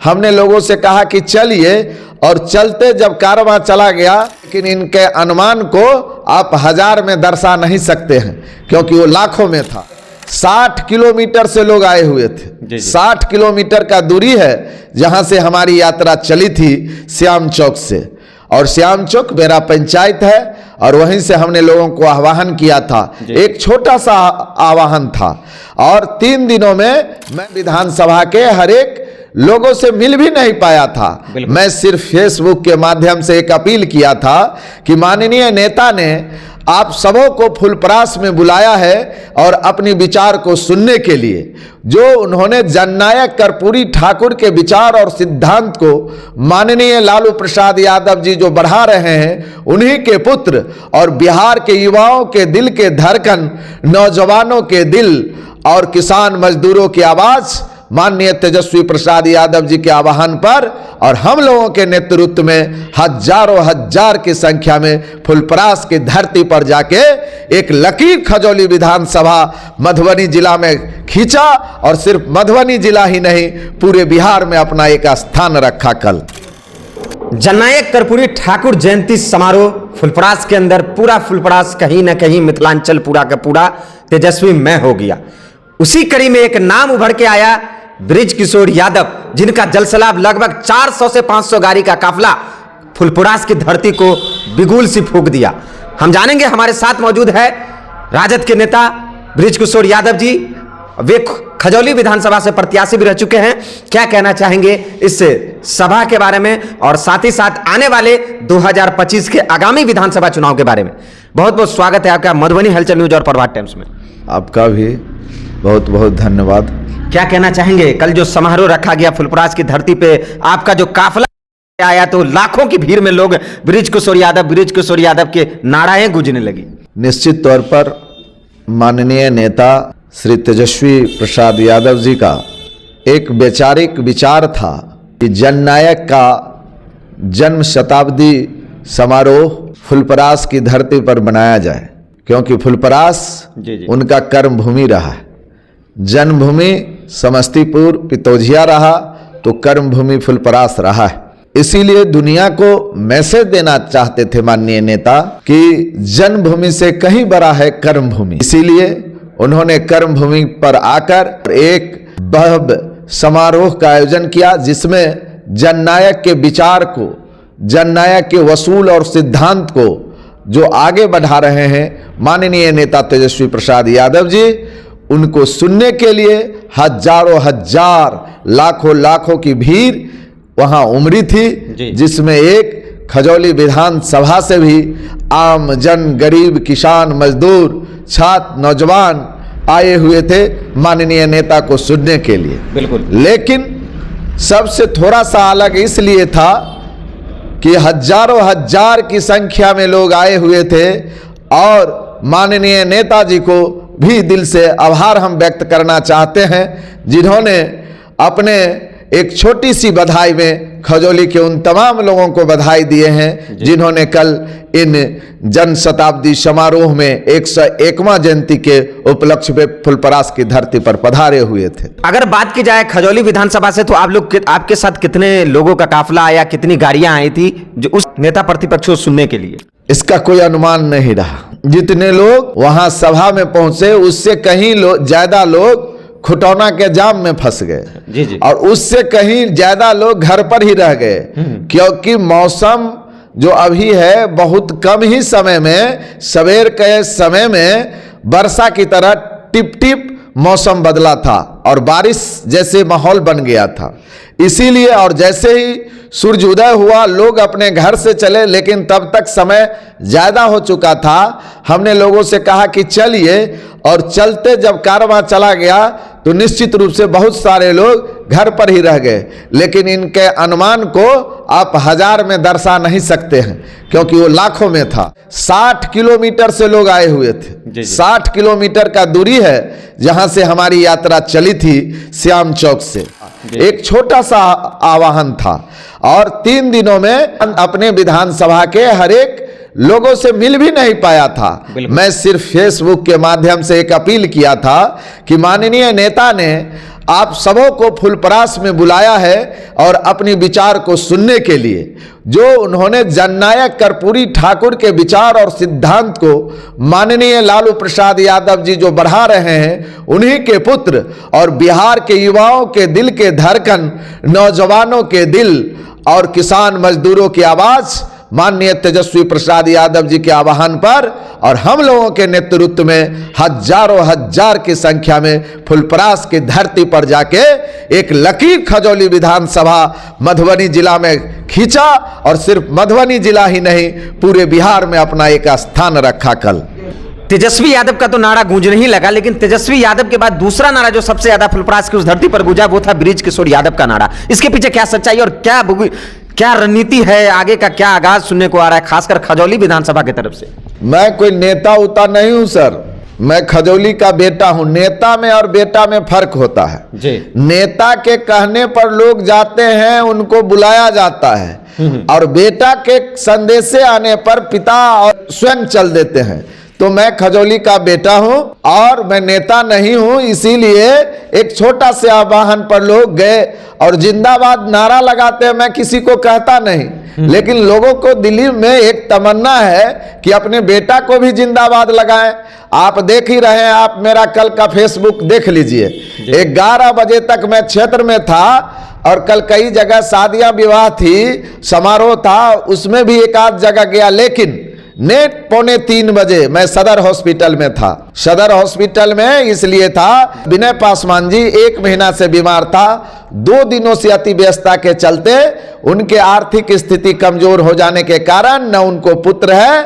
हमने लोगों से कहा कि चलिए, और चलते जब कारवां चला गया, लेकिन इनके अनुमान को आप 1000 में दर्शा नहीं सकते हैं क्योंकि वो लाखों में था। 60 किलोमीटर से लोग आए हुए थे। 60 किलोमीटर का दूरी है जहां से हमारी यात्रा चली थी श्याम चौक से, और श्याम चौक मेरा पंचायत है, और वहीं से हमने लोगों को आह्वान किया था। एक छोटा सा आह्वान था, और 3 दिनों में मैं विधानसभा के हर एक लोगों से मिल भी नहीं पाया था। मैं सिर्फ फेसबुक के माध्यम से एक अपील किया था कि माननीय नेता ने आप सबों को फुलपरास में बुलाया है और अपनी विचार को सुनने के लिए। जो उन्होंने जननायक कर्पूरी ठाकुर के विचार और सिद्धांत को माननीय लालू प्रसाद यादव जी जो बढ़ा रहे हैं, उन्हीं के पुत्र और बिहार के युवाओं के दिल के धड़कन, नौजवानों के दिल और किसान मजदूरों की आवाज माननीय तेजस्वी प्रसाद यादव जी के आह्वान पर और हम लोगों के नेतृत्व में हजारों हजार की संख्या में फुलपरास की धरती पर जाके एक लकीर खजौली विधानसभा मधुबनी जिला में खींचा, और सिर्फ मधुबनी जिला ही नहीं पूरे बिहार में अपना एक स्थान रखा। कल जननायक कर्पूरी ठाकुर जयंती समारोह फुलपरास के अंदर, पूरा फुलपरास कहीं ना कहीं मिथिलांचल पूरा का पूरा तेजस्वी में हो गया। उसी कड़ी में एक नाम उभर के आया, बृज किशोर यादव, जिनका जलसैलाब लगभग 400 से 500 गाड़ी का काफिला फुलपरास की धरती को बिगुल सी फूंक दिया। हम जानेंगे, हमारे साथ मौजूद है राजद के नेता बृज किशोर यादव जी। वे खजौली विधानसभा से प्रत्याशी भी रह चुके हैं। क्या कहना चाहेंगे इस सभा के बारे में और साथ ही साथ आने वाले 2025 के आगामी विधानसभा चुनाव के बारे में? बहुत बहुत स्वागत है आपका मधुबनी हलचल न्यूज और प्रभात टाइम्स में। आपका भी बहुत बहुत धन्यवाद। क्या कहना चाहेंगे, कल जो समारोह रखा गया फुलपरास की धरती पे, आपका जो काफिला आया तो लाखों की भीड़ में लोग बृज किशोर यादव के नाराएं गूंजने लगी। निश्चित तौर पर माननीय नेता श्री तेजस्वी प्रसाद यादव जी का एक वैचारिक विचार था कि जननायक का जन्म शताब्दी समारोह फुलपरास की धरती पर बनाया जाए, क्योंकि फुलपरास उनका कर्म भूमि रहा है। जन्मभूमि समस्तीपुर पितौझिया रहा तो कर्म भूमि फुलपरास रहा है। इसीलिए दुनिया को मैसेज देना चाहते थे माननीय नेता कि जन्मभूमि से कहीं बड़ा है कर्म भूमि। इसीलिए उन्होंने कर्म भूमि पर आकर एक भव्य समारोह का आयोजन किया, जिसमें जननायक के विचार को, जननायक के वसूल और सिद्धांत को जो आगे बढ़ा रहे हैं माननीय नेता तेजस्वी प्रसाद यादव जी, उनको सुनने के लिए हजारों हजार लाखों लाखों की भीड़ वहां उमड़ी थी, जिसमें एक खजौली विधानसभा से भी आम जन, गरीब, किसान, मजदूर, छात्र, नौजवान आए हुए थे माननीय नेता को सुनने के लिए। बिल्कुल। लेकिन सबसे थोड़ा सा अलग इसलिए था कि हजारों हजार की संख्या में लोग आए हुए थे, और माननीय नेताजी को भी दिल से आभार हम व्यक्त करना चाहते हैं, जिन्होंने अपने एक छोटी सी बधाई में खजौली के उन तमाम लोगों को बधाई दिए हैं जिन्होंने कल इन जन शताब्दी समारोह में 101वां जयंती के उपलक्ष्य पे फुलपरास की धरती पर पधारे हुए थे। अगर बात की जाए खजौली विधानसभा से, तो आप लोग, आपके साथ कितने लोगों का काफिला आया, कितनी गाड़ियां आई थी जो उस नेता प्रतिपक्ष को सुनने के लिए? इसका कोई अनुमान नहीं रहा। जितने लोग वहां सभा में पहुंचे, उससे कहीं ज्यादा लोग खुटौना के जाम में फंस गए, और उससे कहीं ज्यादा लोग घर पर ही रह गए, क्योंकि मौसम जो अभी है बहुत कम ही समय में, सवेर के समय में वर्षा की तरह टिप टिप मौसम बदला था और बारिश जैसे माहौल बन गया था। इसीलिए, और जैसे ही सूर्य उदय हुआ लोग अपने घर से चले, लेकिन तब तक समय ज्यादा हो चुका था। हमने लोगों से कहा कि चलिए, और चलते जब कारवां चला गया तो निश्चित रूप से बहुत सारे लोग घर पर ही रह गए, लेकिन इनके अनुमान को आप 1000 में दर्शा नहीं सकते हैं क्योंकि वो लाखों में था। 60 किलोमीटर से लोग आए हुए थे। 60 किलोमीटर का दूरी है जहां से हमारी यात्रा चली थी श्याम चौक से। एक छोटा सा आह्वान था, और 3 दिनों में अपने विधानसभा के हर एक लोगों से मिल भी नहीं पाया था। मैं सिर्फ फेसबुक के माध्यम से एक अपील किया था कि माननीय नेता ने आप सबों को फुलपरास में बुलाया है और अपनी विचार को सुनने के लिए। जो उन्होंने जननायक कर्पूरी ठाकुर के विचार और सिद्धांत को माननीय लालू प्रसाद यादव जी जो बढ़ा रहे हैं, उन्हीं के पुत्र और बिहार के युवाओं के दिल के धड़कन, नौजवानों के दिल और किसान मजदूरों की आवाज माननीय तेजस्वी प्रसाद यादव जी के आह्वान पर और हम लोगों के नेतृत्व में हजारों हजार की संख्या में फुलपरास की धरती पर जाके एक लकीर खजौली विधानसभा मधुबनी जिला में खींचा और सिर्फ मधुबनी जिला ही नहीं पूरे बिहार में अपना एक स्थान रखा। कल तेजस्वी यादव का तो नारा गूंजने ही लगा, लेकिन तेजस्वी यादव के बाद दूसरा नारा जो सबसे ज्यादा फुलपरास की उस धरती पर गूंजा वो था ब्रिज किशोर यादव का नारा। इसके पीछे क्या सच्चाई और क्या रणनीति है, आगे का क्या आगाज सुनने को आ रहा है, खासकर खजौली विधानसभा की तरफ से? मैं कोई नेता उता नहीं हूं सर, मैं खजौली का बेटा हूं। नेता में और बेटा में फर्क होता है जी। नेता के कहने पर लोग जाते हैं, उनको बुलाया जाता है, और बेटा के संदेशे आने पर पिता और स्वयं चल देते हैं। तो मैं खजौली का बेटा हूं और मैं नेता नहीं हूं, इसीलिए एक छोटा से आह्वान पर लोग गए और जिंदाबाद नारा लगाते हैं। मैं किसी को कहता नहीं, लेकिन लोगों को दिल्ली में एक तमन्ना है कि अपने बेटा को भी जिंदाबाद लगाएं। आप देख ही रहे हैं, आप मेरा कल का फेसबुक देख लीजिए। 11 बजे तक मैं क्षेत्र में था और कल कई जगह शादियां विवाह थी, समारोह था, उसमें भी एक आध जगह गया, लेकिन नेट 2:45 बजे मैं सदर हॉस्पिटल में था। सदर हॉस्पिटल में इसलिए था, विनय पासवान जी 1 महीना से बीमार था। 2 दिनों से अति व्यस्तता के चलते उनके आर्थिक स्थिति कमजोर हो जाने के कारण न उनको पुत्र है